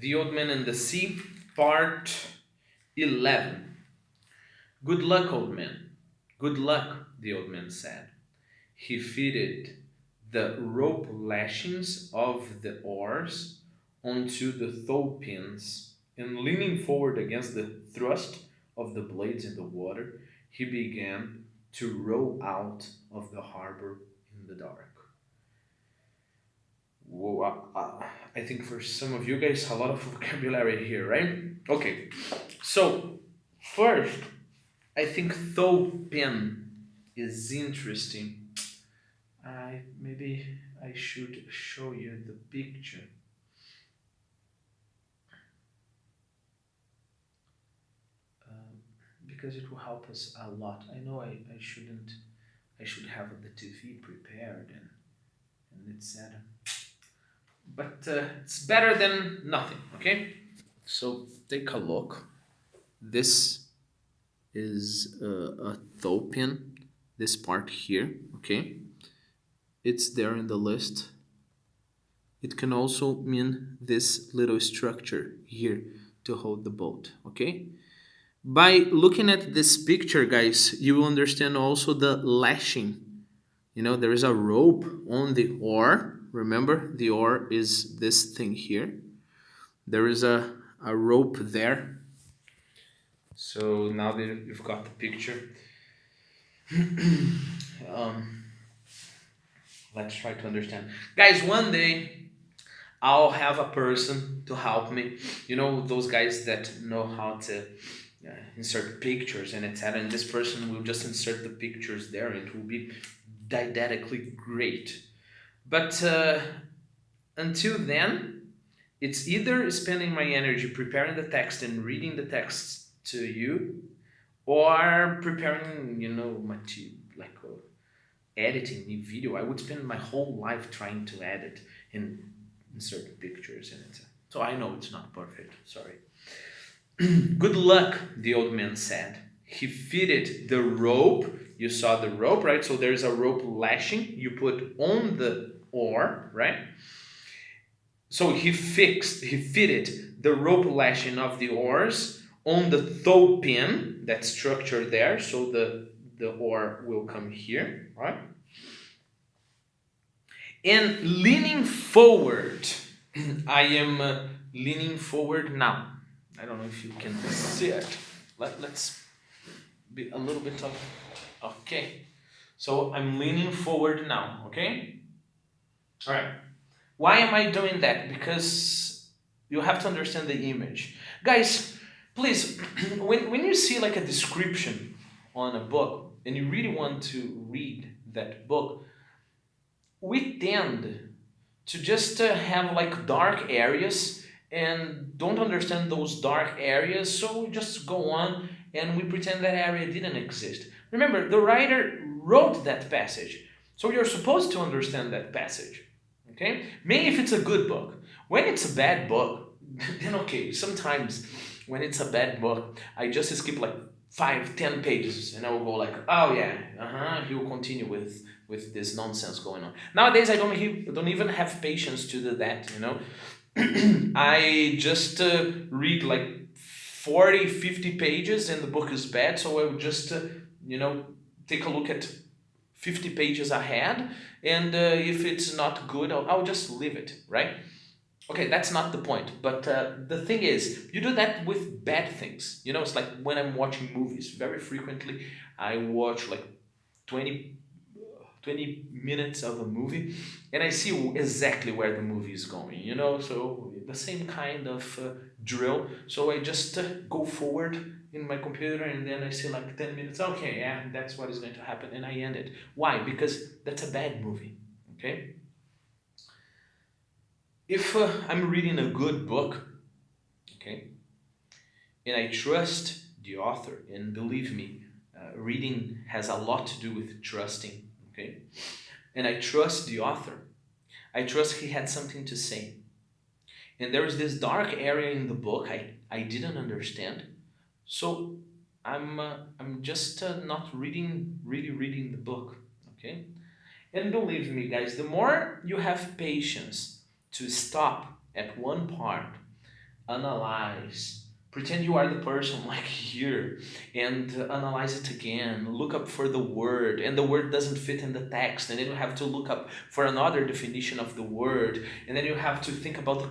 The Old Man and the Sea, Part 11. Good luck, old man. Good luck, the old man said. He fitted the rope lashings of the oars onto the thow pins, and leaning forward against the thrust of the blades in the water, he began to row out of the harbor in the dark. Whoa, I think for some of you guys, a lot of vocabulary here, right? Okay, so first, I think Thopen is interesting. I maybe I should show you the picture um, because it will help us a lot. I know I shouldn't. I should have the TV prepared and etc. But it's better than nothing. Okay. So take a look. This is a Thopian. This part here. Okay. It's there in the list. It can also mean this little structure here to hold the boat, okay? By looking at this picture, guys, you will understand also the lashing. You know, there is a rope on the oar. Remember, the oar is this thing here. There is a rope there. So now that you've got the picture, um, let's try to understand. Guys, one day I'll have a person to help me. You know, those guys that know how to insert pictures and etc. And this person will just insert the pictures there and it will be didactically great. But until then, it's either spending my energy preparing the text and reading the text to you or preparing, you know, like editing the video. I would spend my whole life trying to edit and insert pictures in it. So I know it's not perfect. Sorry. Good luck, the old man said. He fitted the rope. You saw the rope, right? So there's a rope lashing you put on the oar, right? So he fitted the rope lashing of the oars on the tow pin, that structure there. So the oar will come here, right? And leaning forward, I am leaning forward now. I don't know if you can see it. Let's be a little bit of. Okay. So I'm leaning forward now, okay? All right. Why am I doing that? Because you have to understand the image. Guys, please, when you see like a description on a book and you really want to read that book, we tend to just have like dark areas and don't understand those dark areas, so we just go on and we pretend that area didn't exist. Remember, the writer wrote that passage, so you're supposed to understand that passage. Okay? Maybe if it's a good book. When it's a bad book, then okay, sometimes when it's a bad book, I just skip like 5, 10 pages and I will go like, oh yeah, he will continue with this nonsense going on. Nowadays, don't even have patience to do that, you know. I just read like 40, 50 pages and the book is bad, so I would just, you know, take a look at 50 pages ahead, and if it's not good, I'll just leave it, right? Okay, that's not the point. But the thing is, you do that with bad things. You know, it's like when I'm watching movies. Very frequently, I watch like 20 20 minutes of a movie and I see exactly where the movie is going, you know, so the same kind of drill. So I just go forward in my computer and then I see like 10 minutes, okay, yeah, that's what is going to happen, and I end it. Why? Because that's a bad movie. Okay, if I'm reading a good book, okay, and I trust the author, and believe me, reading has a lot to do with trusting, okay, and I trust the author. I trust he had something to say. And there is this dark area in the book I didn't understand. So I'm just not really reading the book. Okay? And believe me, guys, the more you have patience to stop at one part, analyze. Pretend you are the person like here and analyze it again. Look up for the word, and the word doesn't fit in the text, and then you have to look up for another definition of the word, and then you have to think about the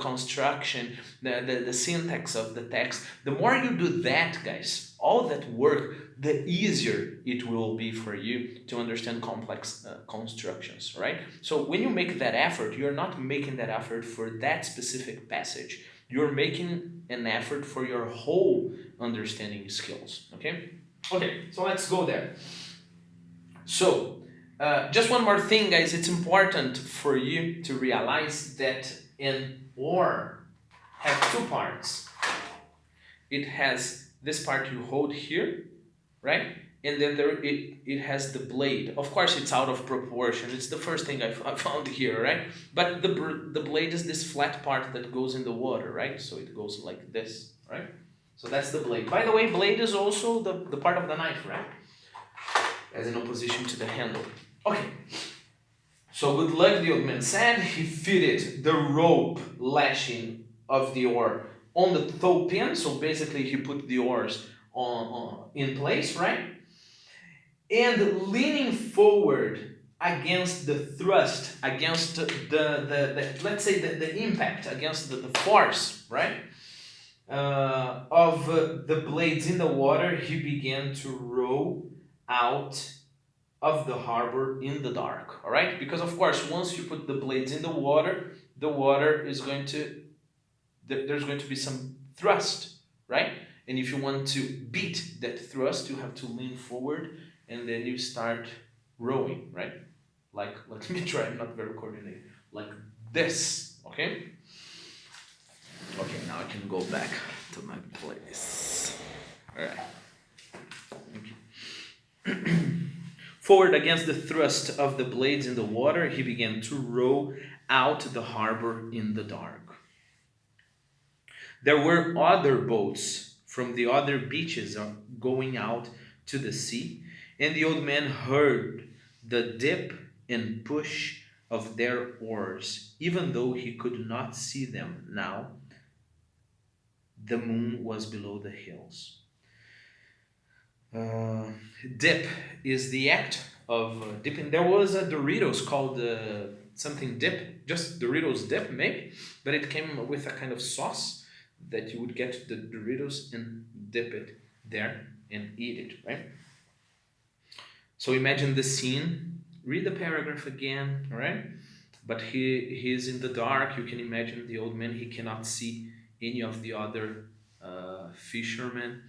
construction, the syntax of the text. The more you do that, guys, all that work, the easier it will be for you to understand complex constructions, right? So when you make that effort, you're not making that effort for that specific passage. You're making an effort for your whole understanding skills, okay? Okay, so let's go there. So, just one more thing, guys. It's important for you to realize that an or have two parts. It has this part you hold here, right? And then it has the blade. Of course, it's out of proportion. It's the first thing I found here, right? But the blade is this flat part that goes in the water, right? So it goes like this, right? So that's the blade. By the way, blade is also the part of the knife, right? As in opposition to the handle. Okay. So good luck, the old man said. He fitted the rope lashing of the oar on the toe pin. So basically he put the oars on in place, right? And leaning forward against the thrust, against the let's say the impact, against the force, right? Of the blades in the water, he began to row out of the harbor in the dark. All right, because of course, once you put the blades in the water is going to there's going to be some thrust, right? And if you want to beat that thrust, you have to lean forward and then you start rowing, right? Like, let me try, I'm not very coordinated. Like this, okay? Okay, now I can go back to my place. All right. Okay. Forward against the thrust of the blades in the water, he began to row out the harbor in the dark. There were other boats from the other beaches going out to the sea, and the old man heard the dip and push of their oars, even though he could not see them now. The moon was below the hills. Uh, Dip is the act of dipping. There was a Doritos called something dip, just Doritos dip maybe, but it came with a kind of sauce that you would get the Doritos and dip it there and eat it, right? So imagine the scene. Read the paragraph again, all right? But he is in the dark. You can imagine the old man. He cannot see any of the other fishermen,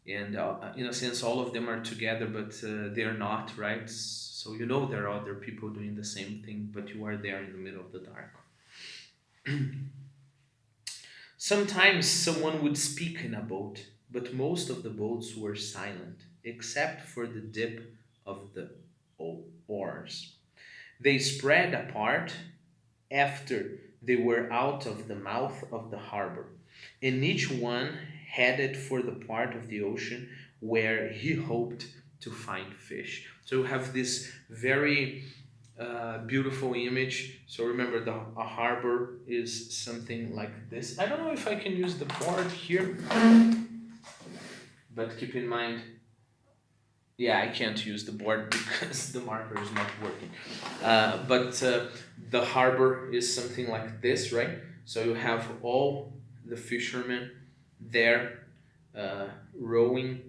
and in a sense, all of them are together, but they are not, right? So you know there are other people doing the same thing, but you are there in the middle of the dark. Sometimes someone would speak in a boat, but most of the boats were silent, except for the dip of the oars. They spread apart after they were out of the mouth of the harbor, and each one headed for the part of the ocean where he hoped to find fish. So you have this very beautiful image. So remember, a harbor is something like this. I don't know if I can use the board here, but keep in mind, yeah, I can't use the board because the marker is not working. But the harbor is something like this, right? So you have all the fishermen there rowing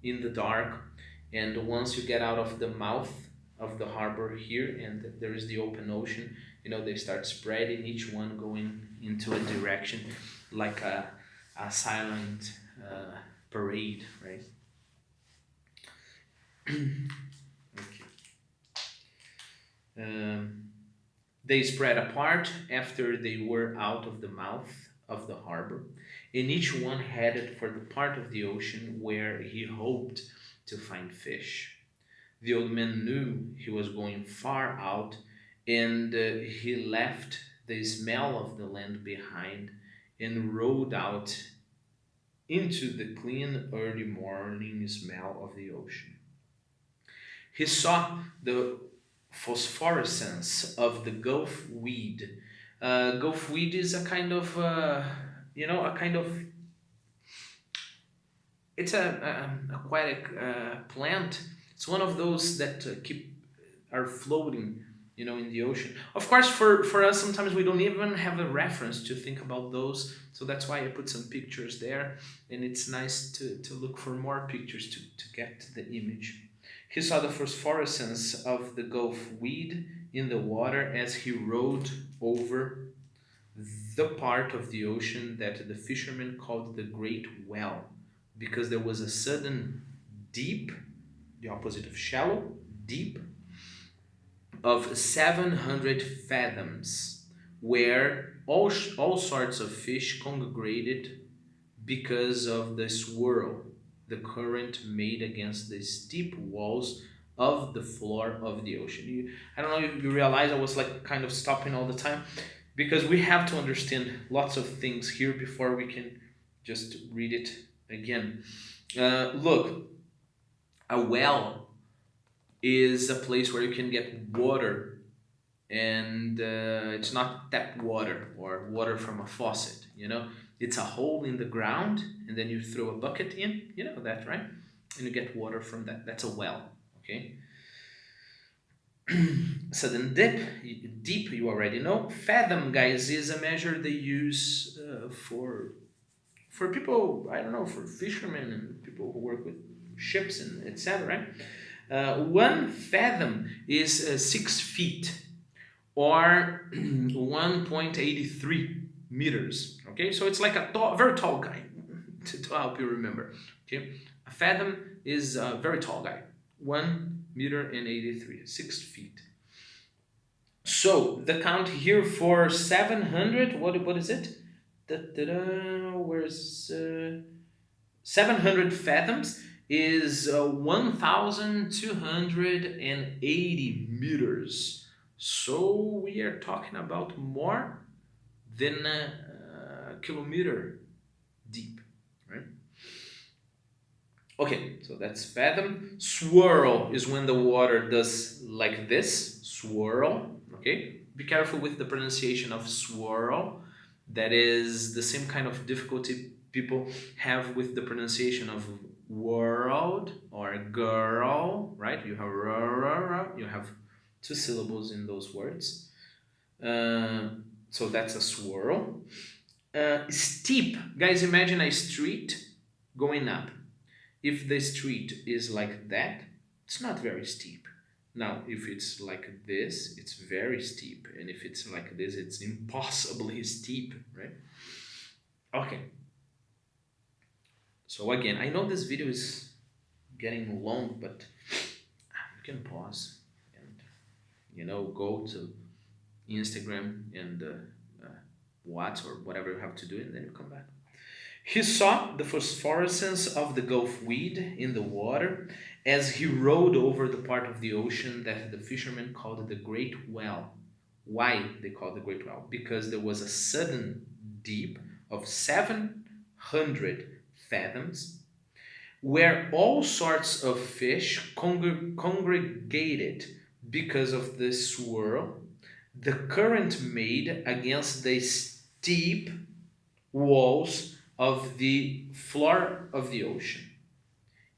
in the dark, and once you get out of the mouth of the harbor here and there is the open ocean, you know, they start spreading, each one going into a direction like a silent parade, right? Okay. They spread apart after they were out of the mouth of the harbor, and each one headed for the part of the ocean where he hoped to find fish. The old man knew he was going far out, and he left the smell of the land behind and rode out into the clean early morning smell of the ocean. He saw the phosphorescence of the Gulf weed. Gulf weed is a kind of a kind of, it's a aquatic plant. It's one of those that are floating, in the ocean. Of course, for us, sometimes we don't even have a reference to think about those. So that's why I put some pictures there, and it's nice to look for more pictures to get the image. He saw the phosphorescence of the Gulf weed in the water as he rowed over the part of the ocean that the fishermen called the Great Well, because there was a sudden deep, the opposite of shallow, deep, of 700 fathoms, where all sorts of fish congregated because of the swirl the current made against the steep walls of the floor of the ocean. I don't know if you realize I was like kind of stopping all the time because we have to understand lots of things here before we can just read it again. Look, a well is a place where you can get water, and it's not tap water or water from a faucet. It's a hole in the ground, and then you throw a bucket in. You know that, right? And you get water from that. That's a well. Okay. Sudden deep. You already know. Fathom, guys, is a measure they use for people. I don't know, for fishermen and people who work with ships and etc. Right? 1 fathom is 6 feet or 1.83 meters. Okay, so it's like a very tall guy to help you remember. Okay, a fathom is a very tall guy, 1 meter and 83, 6 feet. So the count here for 700. What is it? Where's 700 fathoms is 1,280 meters. So we are talking about more than a kilometer deep, right? Okay, so that's fathom. Swirl is when the water does like this, swirl, okay? Be careful with the pronunciation of swirl. That is the same kind of difficulty people have with the pronunciation of world or girl, right? You have 2 syllables in those words. So that's a swirl. Steep. Guys, imagine a street going up. If the street is like that, it's not very steep. Now, if it's like this, it's very steep. And if it's like this, it's impossibly steep, right? Okay. So again, I know this video is getting long, but you can pause and, go to Instagram and Watts or whatever you have to do, and then you come back. He saw the phosphorescence of the Gulf weed in the water as he rowed over the part of the ocean that the fishermen called the Great Well. Why they called the Great Well? Because there was a sudden deep of 700 fathoms where all sorts of fish congregated because of the swirl the current made against the steep walls of the floor of the ocean.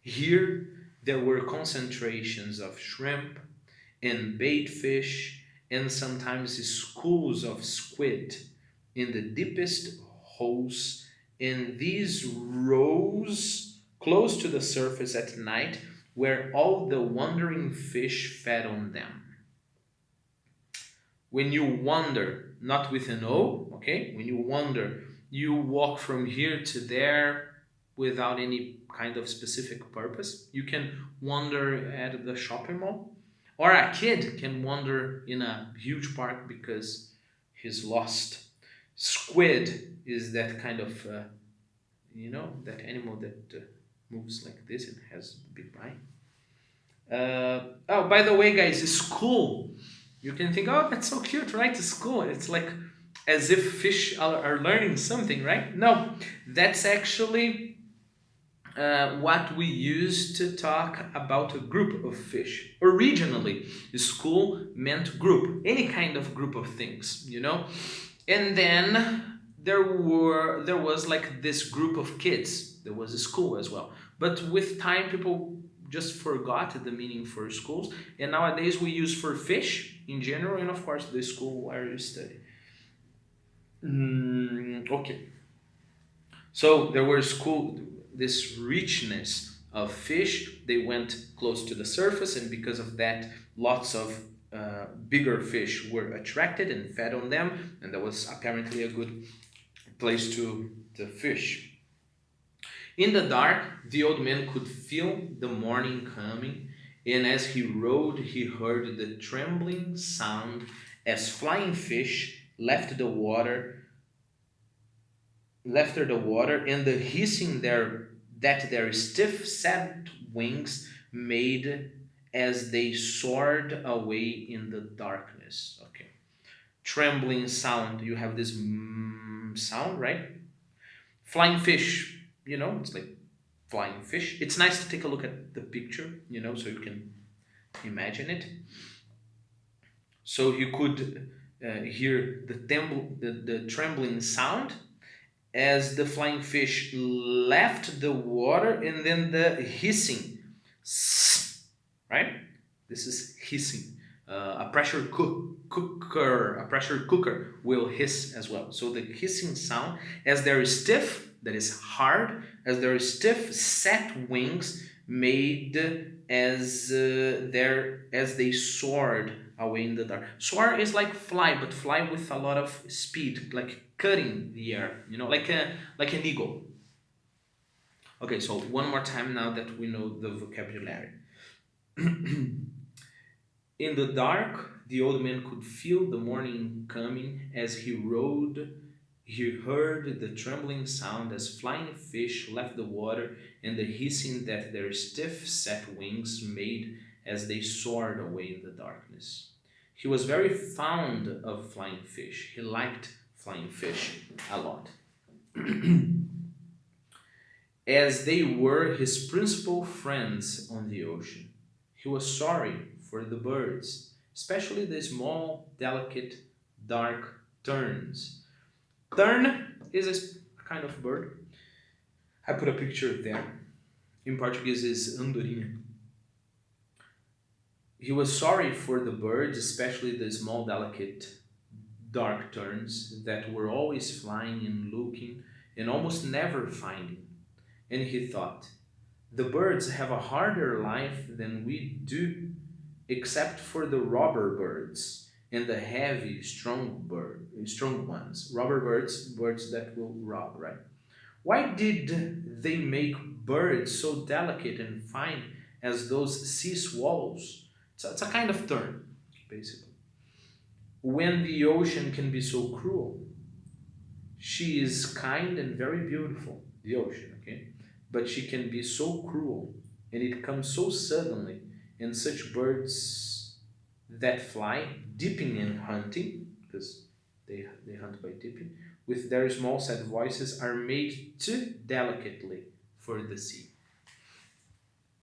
Here there were concentrations of shrimp and bait fish and sometimes schools of squid in the deepest holes, and these rose close to the surface at night where all the wandering fish fed on them. When you wander, not with an O, okay? When you wander, you walk from here to there without any kind of specific purpose. You can wander at the shopping mall, or a kid can wander in a huge park because he's lost. Squid is that kind of, that animal that moves like this and has a big eye. Oh, by the way, guys, school. You can think, oh, that's so cute, right? School. It's like as if fish are learning something, right? No, that's actually what we use to talk about a group of fish. Originally, school meant group, any kind of group of things, And then there was like this group of kids. There was a school as well, but with time people just forgot the meaning for schools, and nowadays we use for fish in general, and of course the school where you study. Okay, so there was school, this richness of fish. They went close to the surface, and because of that, lots of bigger fish were attracted and fed on them, and that was apparently a good place to fish. In the dark, the old man could feel the morning coming, and as he rode, he heard the trembling sound as flying fish left the water, and the hissing that their stiff set wings made as they soared away in the darkness. Okay, trembling sound. You have this sound, right? Flying fish. It's like flying fish. It's nice to take a look at the picture, so you can imagine it. So you could hear the trembling sound as the flying fish left the water, and then the hissing, right? This is hissing. A pressure cooker will hiss as well. So the hissing sound, as there is stiff, that is hard, as there is stiff set wings made as they soared away in the dark. Soar is like fly, but fly with a lot of speed, like cutting the air, like an eagle. Okay, so one more time now that we know the vocabulary. In the dark, the old man could feel the morning coming. As he rode, he heard the trembling sound as flying fish left the water, and the hissing that their stiff set wings made as they soared away in the darkness. He was very fond of flying fish. He liked flying fish a lot, as they were his principal friends on the ocean. He was sorry for the birds, especially the small, delicate, dark terns. Tern is a kind of bird. I put a picture there. In Portuguese is andorinha. He was sorry for the birds, especially the small, delicate, dark terns that were always flying and looking and almost never finding. And he thought, the birds have a harder life than we do, except for the robber birds and the heavy, strong ones. Robber birds, birds that will rob, right? Why did they make birds so delicate and fine as those sea swallows? It's a kind of tern, basically. When the ocean can be so cruel, she is kind and very beautiful, the ocean, okay? But she can be so cruel, and it comes so suddenly, and such birds that fly, dipping and hunting, because they hunt by dipping, with their small sad voices, are made too delicately for the sea.